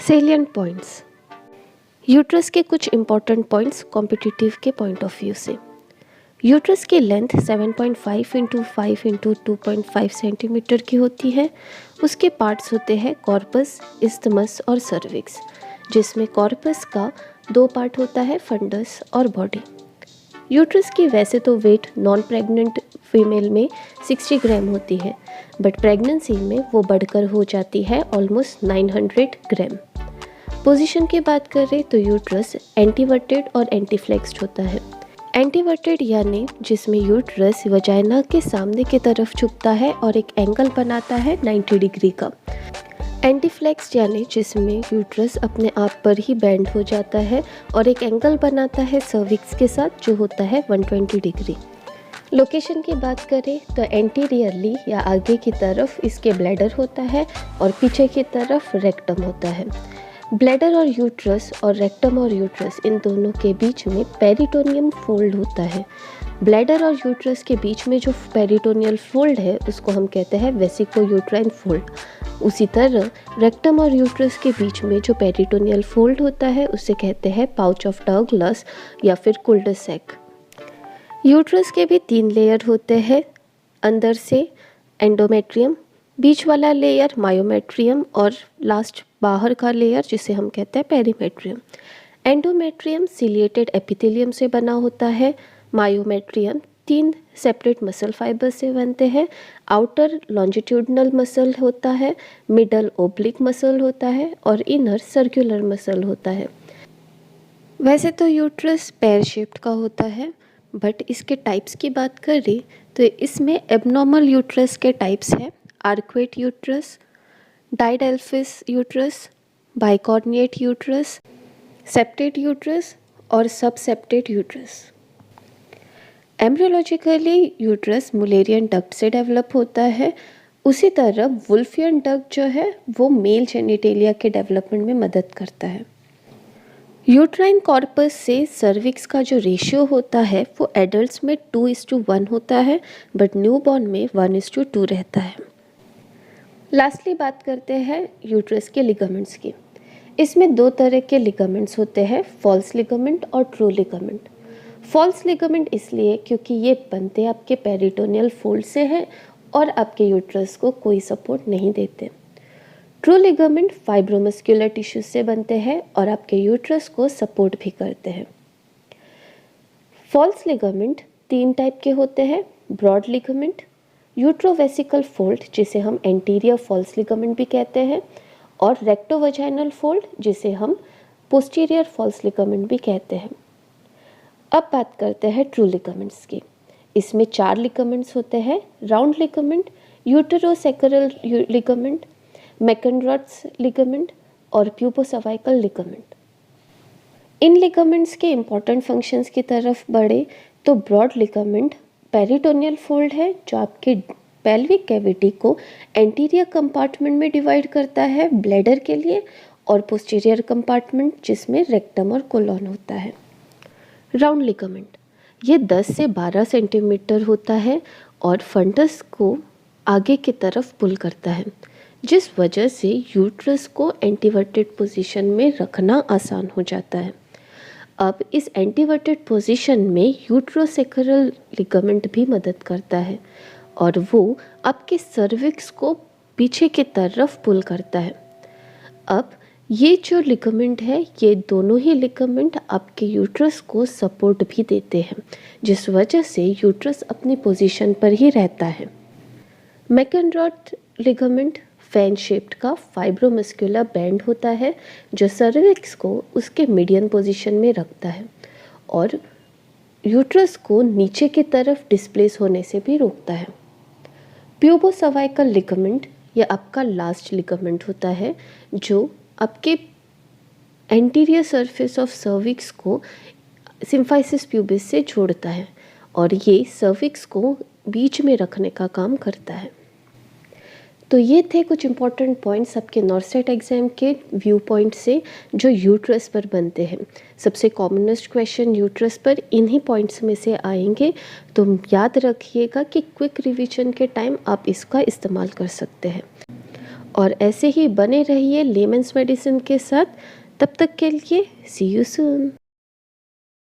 Salient points. Uterus के कुछ important points competitive के पॉइंट ऑफ व्यू से। यूट्रस की लेंथ 7.5 इंटू 5 इंटू 2.5 सेंटीमीटर की होती है। उसके पार्ट्स होते हैं कॉर्पस, इस्थमस और सर्विक्स, जिसमें कॉर्पस का 2 पार्ट होता है, फंडस और बॉडी। यूट्रस की वैसे तो वेट नॉन प्रेग्नेंट फीमेल में 60 ग्राम होती है, बट प्रेगनेंसी में वो बढ़कर हो जाती है ऑलमोस्ट 900 ग्राम। पोजीशन की बात करें तो यूट्रस एंटीवर्टेड और एंटीफ्लेक्स्ड होता है। एंटीवर्टेड यानी जिसमें यूट्रस वजाइना के सामने की तरफ झुकता है और एक एंगल बनाता है 90 डिग्री का। एंटीफ्लेक्स्ड यानी जिसमें यूट्रस अपने आप पर ही बेंड हो जाता है और एक एंगल बनाता है सर्विक्स के साथ, जो होता है 120 डिग्री। लोकेशन की बात करें तो एंटीरियरली या आगे की तरफ इसके ब्लैडर होता है और पीछे की तरफ रेक्टम होता है। ब्लैडर और यूट्रस और रेक्टम और यूट्रस इन दोनों के बीच में पेरिटोनियम फोल्ड होता है। ब्लैडर और यूट्रस के बीच में जो पेरिटोनियल फोल्ड है उसको हम कहते हैं वेसिको यूट्राइन फोल्ड। उसी तरह रेक्टम और यूट्रस के बीच में जो पेरिटोनियल फोल्ड होता है उसे कहते हैं पाउच ऑफ डगलस या फिर कुल्डेसेक। यूट्रस के भी 3 लेयर होते हैं, अंदर से एंडोमेट्रियम, बीच वाला लेयर मायोमेट्रियम और लास्ट बाहर का लेयर जिसे हम कहते हैं पेरीमेट्रियम। एंडोमेट्रियम सिलिएटेड एपिथेलियम से बना होता है। मायोमेट्रियम 3 सेपरेट मसल फाइबर से बनते हैं। आउटर लॉन्जिट्यूडनल मसल होता है, मिडल ओब्लिक मसल होता है और इनर सर्कुलर मसल होता है। वैसे तो यूट्रस पेयर शेप्ड का होता है, बट इसके टाइप्स की बात करें तो इसमें एबनॉर्मल यूट्रस के टाइप्स हैं arcuate uterus, didelphys uterus, bicornuate uterus, septate uterus और subseptate uterus. Embryologically uterus Mullerian duct से डेवलप होता है। उसी तरह वुल्फियन डक्ट जो है वो मेल जेनिटेलिया के डेवलपमेंट में मदद करता है। यूट्राइन कॉर्पस से सर्विक्स का जो रेशियो होता है वो एडल्ट्स में 2:1 होता है, बट न्यूबॉर्न में 1:2 रहता है। लास्टली बात करते हैं यूट्रस के लिगामेंट्स की। इसमें 2 तरह के लिगामेंट्स होते हैं, फॉल्स लिगामेंट और ट्रू लिगामेंट। फॉल्स लिगामेंट इसलिए क्योंकि ये बनते आपके पेरिटोनियल फोल्ड से हैं और आपके यूट्रस को कोई सपोर्ट नहीं देते। ट्रू लिगामेंट फाइब्रोमस्कुलर टिश्यूज से बनते हैं और आपके यूट्रस को सपोर्ट भी करते हैं। फॉल्स लिगामेंट 3 टाइप के होते हैं, ब्रॉड लिगामेंट, यूट्रोवेसिकल फोल्ड जिसे हम एंटीरियर फॉल्स लिगामेंट भी कहते हैं, और रेक्टोवजाइनल फोल्ड जिसे हम पोस्टीरियर फॉल्स लिगामेंट भी कहते हैं। अब बात करते हैं ट्रू लिगामेंट्स की। इसमें 4 लिगामेंट्स होते हैं, राउंड लिगामेंट, यूटेरोसेक्रल लिगामेंट, मैकेनरॉट्स लिगामेंट और प्यूबोसर्वाइकल लिगामेंट। इन लिगामेंट्स के इम्पॉर्टेंट फंक्शंस की तरफ बढ़े तो ब्रॉड लिगामेंट पेरिटोनियल फोल्ड है जो आपके पेल्विक कैविटी को एंटीरियर कंपार्टमेंट में डिवाइड करता है ब्लैडर के लिए, और पोस्टीरियर कंपार्टमेंट जिसमें रेक्टम और कोलन होता है। राउंड लिगामेंट ये 10 से 12 सेंटीमीटर होता है और फंडस को आगे की तरफ पुल करता है, जिस वजह से यूट्रस को एंटीवर्टेड पोजीशन में रखना आसान हो जाता है। अब इस एंटीवर्टेड पोजीशन में यूट्रोसेक्रल लिगामेंट भी मदद करता है और वो आपके सर्विक्स को पीछे की तरफ पुल करता है। अब ये जो लिगामेंट है, ये दोनों ही लिगामेंट आपके यूट्रस को सपोर्ट भी देते हैं, जिस वजह से यूट्रस अपनी पोजीशन पर ही रहता है। मैकेनरॉट लिगामेंट फैन शेप्ड का फाइब्रोमस्कुलर बैंड होता है जो सर्विक्स को उसके मीडियन पोजीशन में रखता है और यूट्रस को नीचे की तरफ डिस्प्लेस होने से भी रोकता है। प्यूबोसर्वाइकल लिगामेंट या आपका लास्ट लिगामेंट होता है जो आपके एंटीरियर सरफेस ऑफ सर्विक्स को सिम्फाइसिस प्यूबिस से जोड़ता है और ये सर्विक्स को बीच में रखने का काम करता है। तो ये थे कुछ इम्पॉर्टेंट पॉइंट्स आपके नॉर्सेट एग्जाम के व्यू पॉइंट से जो यूट्रस पर बनते हैं। सबसे कॉमनेस्ट क्वेश्चन यूट्रस पर इन्हीं पॉइंट्स में से आएंगे, तो याद रखिएगा कि क्विक रिवीजन के टाइम आप इसका इस्तेमाल कर सकते हैं। और ऐसे ही बने रहिए लेमन्स मेडिसिन के साथ। तब तक के लिए सी यू सून।